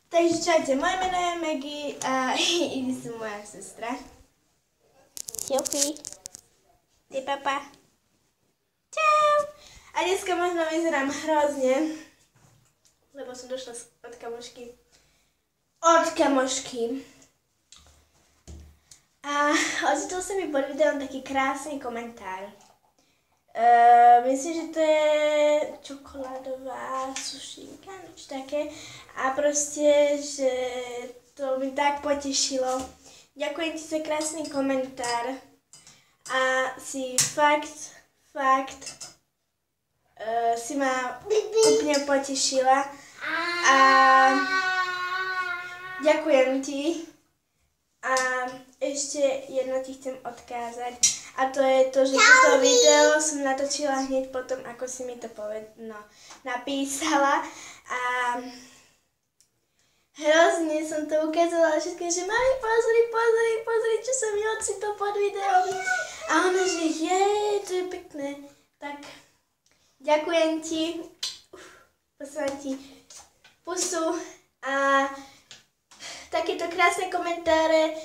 Takže čaute, moje meno je Maggie a Idy som moja sestra. Jupi. Ty papa. Čau. A dneska možno vyzerám hrozne, lebo som došla od kamošky. A ocitol sa mi pod videom taký krásny komentár. Myslím, že to je čokoládová sušinka, niečo také. A proste, že to mi tak potešilo. Ďakujem ti za krásny komentár. A si fakt, si ma úplne potešila. A ďakujem ti. A ešte jedno ti chcem odkázať. A to je to, že toto video som natočila hneď potom, ako si mi to napísala. A hrozne som to ukázala všetkým, že mami, pozri, čo som mi ocitol pod videom. A ona, že jej, to je pekné. Tak, ďakujem ti. Posielam ti pusu a takéto krásne komentáre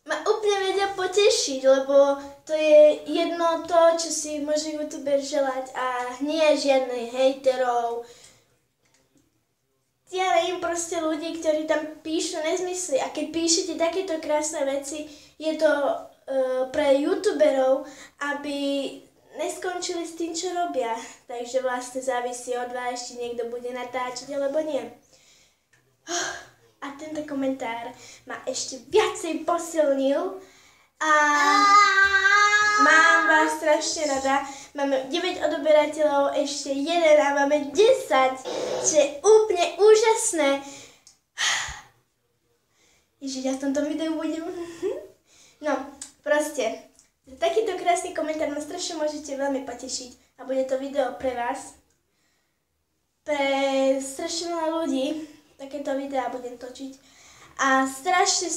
ma úplne vedia potešiť, lebo to je jedno to, čo si môže youtuber želať a nie je žiadnych hejterov. Ja neviem, proste ľudí, ktorí tam píšu nezmysly a keď píšete takéto krásne veci, je to pre youtuberov, aby neskončili s tým, čo robia. Takže vlastne závisí od vás, či niekto bude natáčať alebo nie. A tento komentár ma ešte viacej posilnil a mám vás strašne rada. Máme 9 odoberateľov, ešte 1 a máme 10, čo je úplne úžasné. Ježiš, ja v tomto videu budem. No, proste, takýto krásny komentár ma strašne môžete veľmi potešiť a bude to video pre vás. Pre strašne veľa ľudí. Takéto videá budem točiť. A strašne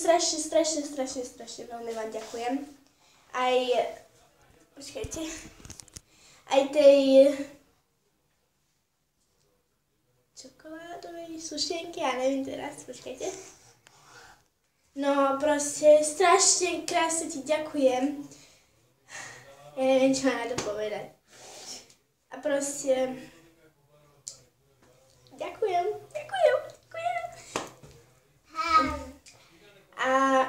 veľmi vám ďakujem. Aj tej čokoládovej sušenky, ja neviem teraz, počkajte. No proste strašne krásne ti ďakujem. Ja neviem, čo mám na to povedať. A proste ďakujem. A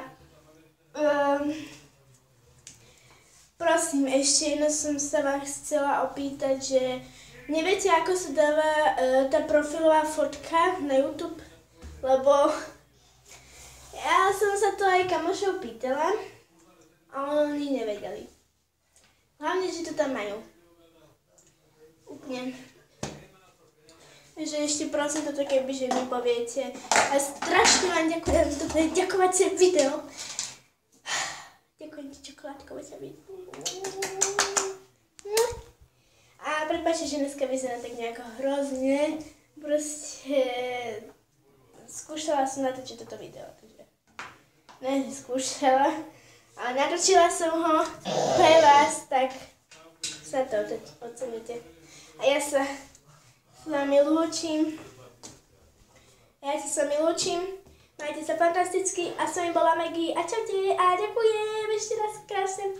prosím, ešte jedno som sa vás chcela opýtať, že neviete, ako sa dáva tá profilová fotka na YouTube? Lebo ja som sa to aj kamošov pýtala a oni nevedeli. Hlavne, že to tam majú. Úplne. Takže ešte prosím toto, kebyže mi poviete. A strašne vám ďakujem, toto je ďakovacie video. Ďakujem ti, čokoládkové sa vidí. A prepáčte, že dneska vyzerám tak nejako hrozne. Proste skúšala som natočiť toto video. Takže ne, skúšala, ale natočila som ho pre vás, tak sa to oceníte. A ja sa s vami lúčim. Majte sa fantasticky a s vami bola Maggie a čaute a ďakujem ešte raz krásne.